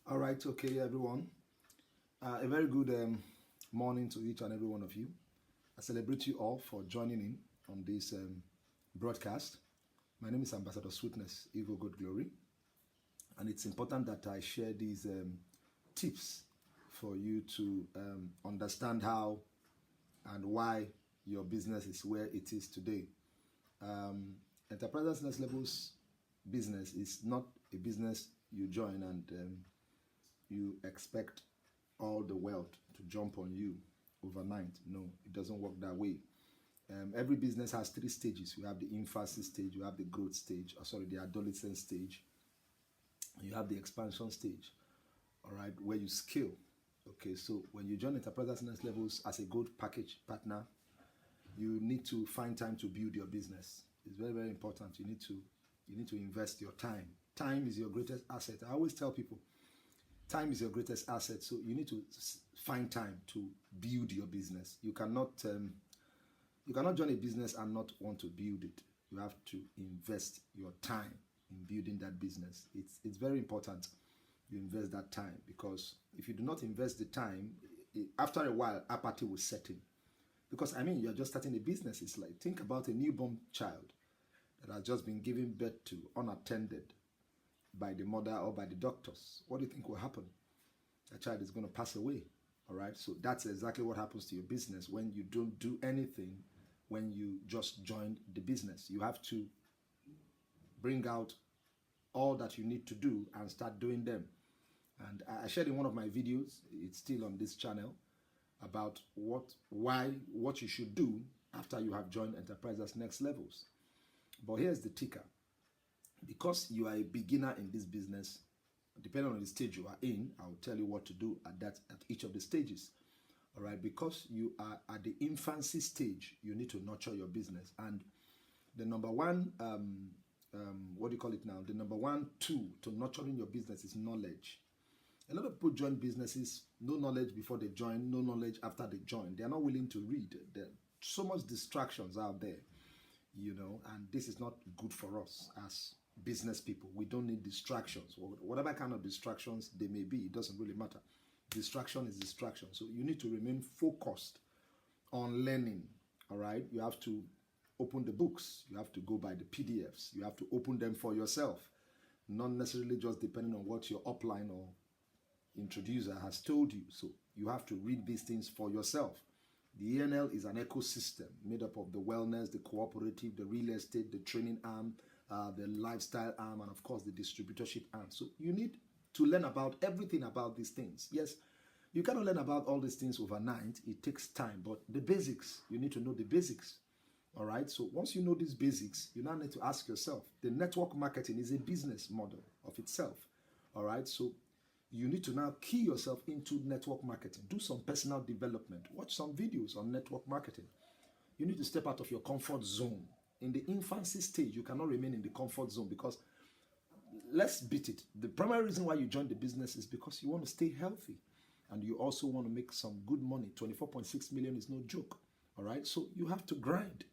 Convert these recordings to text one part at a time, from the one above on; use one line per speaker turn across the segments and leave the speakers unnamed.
All right, okay, everyone. A very good morning to each and every one of you. I celebrate you all for joining in on this broadcast. My name is Ambassador Sweetness, Igho Good Glory. And it's important that I share these tips for you to understand how and why your business is where it is today. Enterprise Next Levels business is not a business you join and you expect all the wealth to jump on you overnight. No, it doesn't work that way. Every business has three stages. You have the infancy stage, you have the growth stage, the adolescence stage, you have the expansion stage, all right, where you scale. Okay, so when you join Enterprise Next Levels as a gold package partner, you need to find time to build your business. It's very, very important. You need to invest your time. Time is your greatest asset. I always tell people, time is your greatest asset. So you need to find time to build your business. You cannot join a business and not want to build it. You have to invest your time in building that business. It's very important you invest that time, because if you do not invest the time, after a while, apathy will set in. Because you're just starting a business. It's like, think about a newborn child that has just been given birth to unattended by the mother or by the doctors. What do you think will happen? The child is going to pass away. All right. So that's exactly what happens to your business when you don't do anything, when you just join the business. You have to bring out all that you need to do and start doing them. And I shared in one of my videos, it's still on this channel, about what you should do after you have joined Enterprise Next Levels. But here's the ticker. Because you are a beginner in this business, depending on the stage you are in, I'll tell you what to do at each of the stages. All right, because you are at the infancy stage, you need to nurture your business. And the number one, the number one tool to nurturing your business is knowledge. A lot of people join businesses, no knowledge before they join, no knowledge after they join. They are not willing to read. There are so much distractions out there, and this is not good for us as business people. We don't need distractions. Whatever kind of distractions they may be, it doesn't really matter. Distraction is distraction. So you need to remain focused on learning. All right. You have to open the books. You have to go by the PDFs. You have to open them for yourself, not necessarily just depending on what your upline or introducer has told you. So you have to read these things for yourself. The ENL is an ecosystem made up of the wellness, the cooperative, the real estate, the training arm, the lifestyle arm, and of course the distributorship arm. So you need to learn about everything about these things. Yes, you cannot learn about all these things overnight. It takes time, but the basics, you need to know the basics. All right, so once you know these basics, you now need to ask yourself, the network marketing is a business model of itself. All right, so you need to now key yourself into network marketing. Do some personal development. Watch some videos on network marketing. You need to step out of your comfort zone. In the infancy stage, you cannot remain in the comfort zone, because let's beat it. The primary reason why you join the business is because you want to stay healthy, and you also want to make some good money. 24.6 million is no joke. All right. So you have to grind.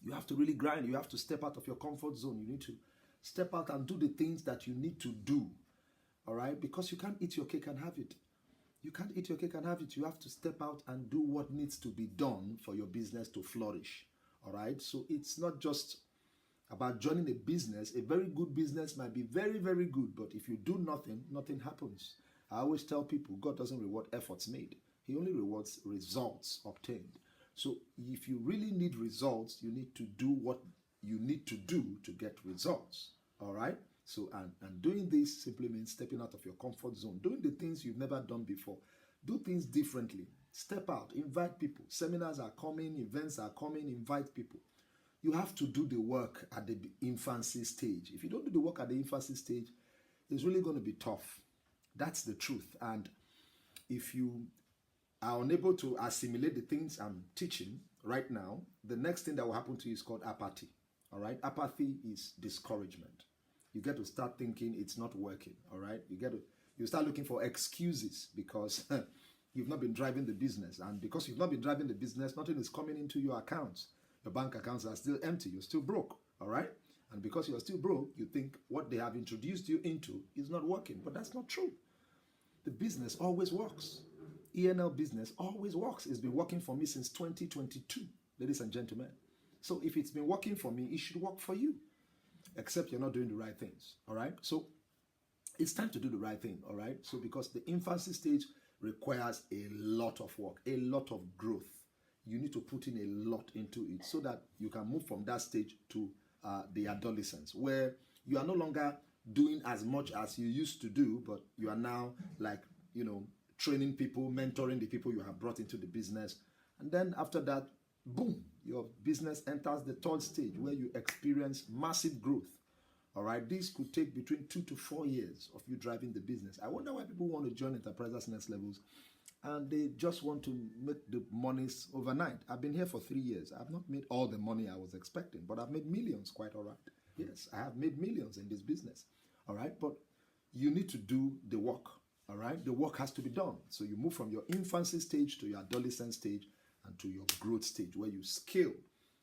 You have to really grind. You have to step out of your comfort zone. You need to step out and do the things that you need to do. All right. Because you can't eat your cake and have it. You can't eat your cake and have it. You have to step out and do what needs to be done for your business to flourish. All right. So it's not just about joining a business. A very good business might be very, very good, but if you do nothing, nothing happens. I always tell people, God doesn't reward efforts made. He only rewards results obtained. So if you really need results, you need to do what you need to do to get results. All right. So, and doing this simply means stepping out of your comfort zone, doing the things you've never done before. Do things differently. Step out, invite people. Seminars are coming, events are coming, invite people. You have to do the work at the infancy stage. If you don't do the work at the infancy stage, it's really going to be tough. That's the truth. And if you are unable to assimilate the things I'm teaching right now, the next thing that will happen to you is called apathy. All right? Apathy is discouragement. You get to start thinking it's not working. All right? You start looking for excuses because you've not been driving the business. And because you've not been driving the business, nothing is coming into your accounts. Your bank accounts are still empty. You're still broke. All right? And because you're still broke, you think what they have introduced you into is not working. But that's not true. the business always works. ENL Business always works. It's been working for me since 2022, ladies and gentlemen. So if it's been working for me, it should work for you, except you're not doing the right things, all right? So it's time to do the right thing, all right? So because the infancy stage requires a lot of work, a lot of growth. You need to put in a lot into it so that you can move from that stage to the adolescence, where you are no longer doing as much as you used to do, but you are now like, training people, mentoring the people you have brought into the business. And then after that, boom, your business enters the third stage where you experience massive growth. All right, this could take between 2 to 4 years of you driving the business. I wonder why people want to join Enterprisers Next Levels and they just want to make the monies overnight. I've been here for 3 years. I've not made all the money I was expecting, but I've made millions, quite all right. Yes, I have made millions in this business. All right, but you need to do the work. All right, the work has to be done. So you move from your infancy stage to your adolescent stage and to your growth stage where you scale.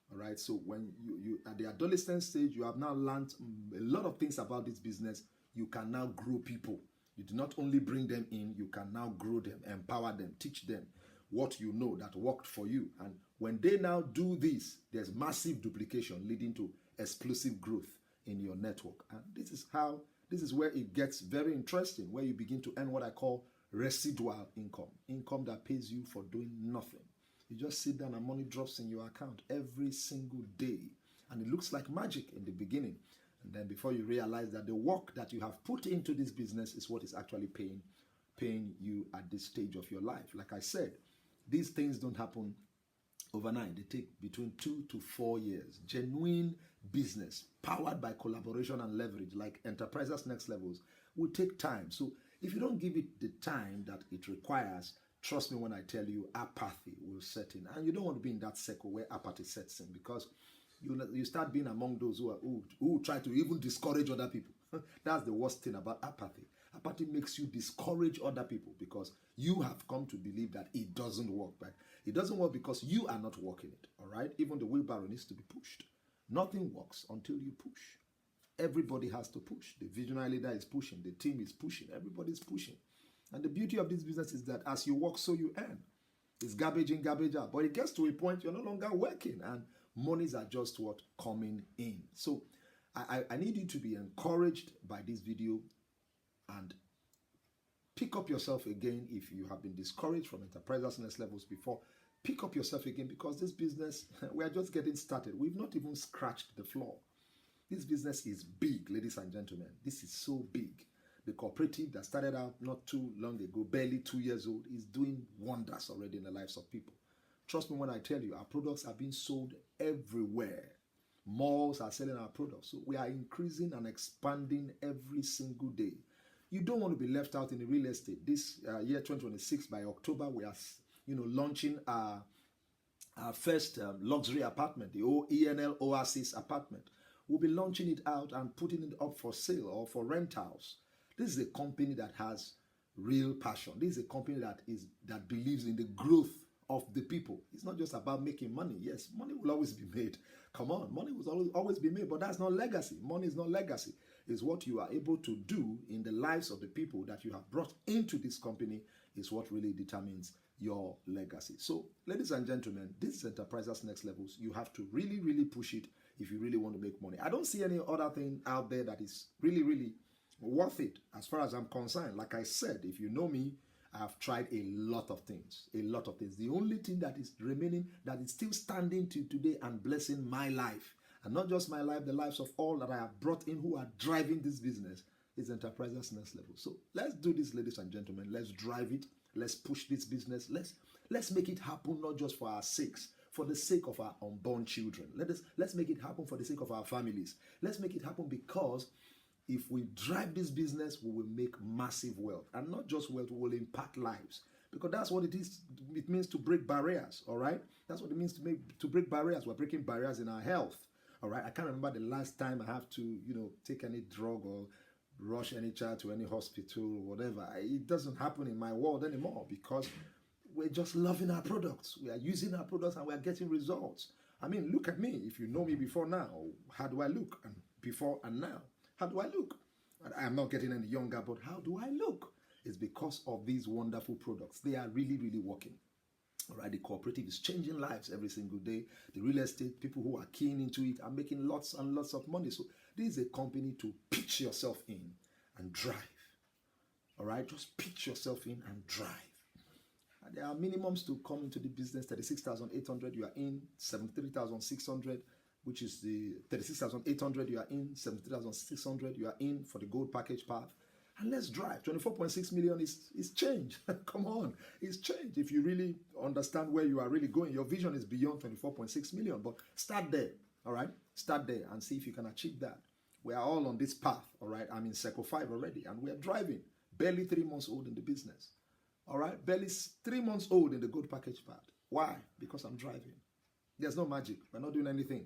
All right, so when you at the adolescent stage, you have now learned a lot of things about this business. You can now grow people. You do not only bring them in, you can now grow them, empower them, teach them what you know that worked for you. And when they now do this, there's massive duplication leading to explosive growth in your network. And this is where it gets very interesting, where you begin to earn what I call residual income that pays you for doing nothing. You just sit down and money drops in your account every single day. And it looks like magic in the beginning. And then before you realize that the work that you have put into this business is what is actually paying you at this stage of your life. Like I said, these things don't happen overnight. They take between 2 to 4 years. Genuine business powered by collaboration and leverage, like Enterprisers Next Levels, will take time. So if you don't give it the time that it requires, trust me when I tell you, apathy will set in. And you don't want to be in that circle where apathy sets in, because you start being among those who try to even discourage other people. That's the worst thing about apathy. Apathy makes you discourage other people because you have come to believe that it doesn't work. But it doesn't work because you are not working it, all right? Even the wheelbarrow needs to be pushed. Nothing works until you push. Everybody has to push. The visionary leader is pushing. The team is pushing. Everybody's pushing. And the beauty of this business is that as you work, so you earn. It's garbage in, garbage out. But it gets to a point you're no longer working and monies are just coming in. So I need you to be encouraged by this video and pick up yourself again. If you have been discouraged from Enterprisers Next Levels before, pick up yourself again, because this business, we are just getting started. We've not even scratched the floor. This business is big, ladies and gentlemen. This is so big. The cooperative that started out not too long ago, barely 2 years old, is doing wonders already in the lives of people. Trust me when I tell you, our products are being sold everywhere. Malls are selling our products. So we are increasing and expanding every single day. You don't want to be left out in the real estate. This year 2026, by October, we are launching our first luxury apartment, the ENL Oasis apartment. We'll be launching it out and putting it up for sale or for rentals. This is a company that has real passion. This is a company that believes in the growth of the people. It's not just about making money. Yes, money will always be made. Come on, money will always be made, but that's not legacy. Money is not legacy. It's what you are able to do in the lives of the people that you have brought into this company is what really determines your legacy. So, ladies and gentlemen, this is Enterprisers Next Levels. You have to really, really push it if you really want to make money. I don't see any other thing out there that is really, really worth it as far as I'm concerned. Like I said, if you know me, I've tried a lot of things, The only thing that is remaining, that is still standing to today and blessing my life, and not just my life, the lives of all that I have brought in who are driving this business, is Enterprisers Next Level. So let's do this, ladies and gentlemen. Let's drive it. Let's push this business. Let's make it happen, not just for our sakes, for the sake of our unborn children. Let's make it happen for the sake of our families. Let's make it happen because if we drive this business, we will make massive wealth. And not just wealth, we will impact lives. Because that's what it is. It means to break barriers, all right? That's what it means to break barriers. We're breaking barriers in our health, all right? I can't remember the last time I have to, take any drug or rush any child to any hospital or whatever. It doesn't happen in my world anymore because we're just loving our products. We are using our products and we are getting results. I mean, look at me. If you know me before now, how do I look? And before and now, how do I look? I'm not getting any younger, but how do I look? is because of these wonderful products. They are really, really working. All right, the cooperative is changing lives every single day. The real estate people who are keen into it are making lots and lots of money. So this is a company to pitch yourself in and drive. All right, just pitch yourself in and drive. And there are minimums to come into the business. 36,800 you are in, 73,600, which is the 36,800 you are in, 73,600 you are in for the gold package path. And let's drive. 24.6 million is change. Come on, it's change. If you really understand where you are really going, your vision is beyond 24.6 million. But start there, all right? Start there and see if you can achieve that. We are all on this path, all right? I'm in Circle 5 already, and we are driving. Barely 3 months old in the business, all right? Barely 3 months old in the gold package path. Why? Because I'm driving. There's no magic. We're not doing anything.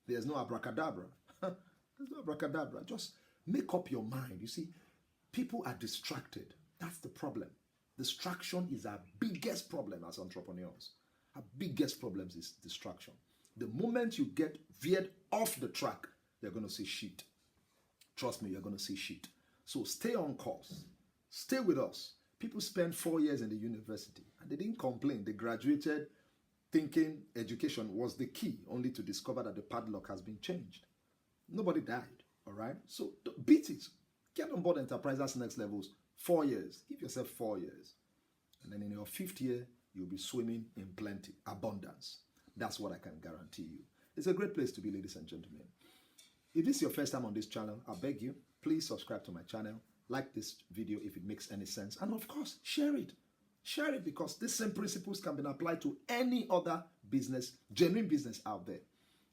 There's no abracadabra. There's no abracadabra. Just make up your mind. You see, people are distracted. That's the problem. Distraction is our biggest problem as entrepreneurs. Our biggest problem is distraction. The moment you get veered off the track, you're going to see shit. Trust me, you're going to see shit. So stay on course. Stay with us. People spend 4 years in the university and they didn't complain. They graduated thinking education was the key, only to discover that the padlock has been changed. Nobody died, all right? So beat it. Get on board Enterprisers Next Levels. 4 years. Give yourself 4 years. And then in your 5th year, you'll be swimming in plenty, abundance. That's what I can guarantee you. It's a great place to be, ladies and gentlemen. If this is your first time on this channel, I beg you, please subscribe to my channel. Like this video if it makes any sense. And of course, share it. Share it because these same principles can be applied to any other business, genuine business out there.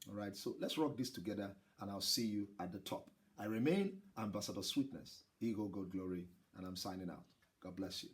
All right, so let's rock this together and I'll see you at the top. I remain Ambassador Sweetness, Igho God Glory, and I'm signing out. God bless you.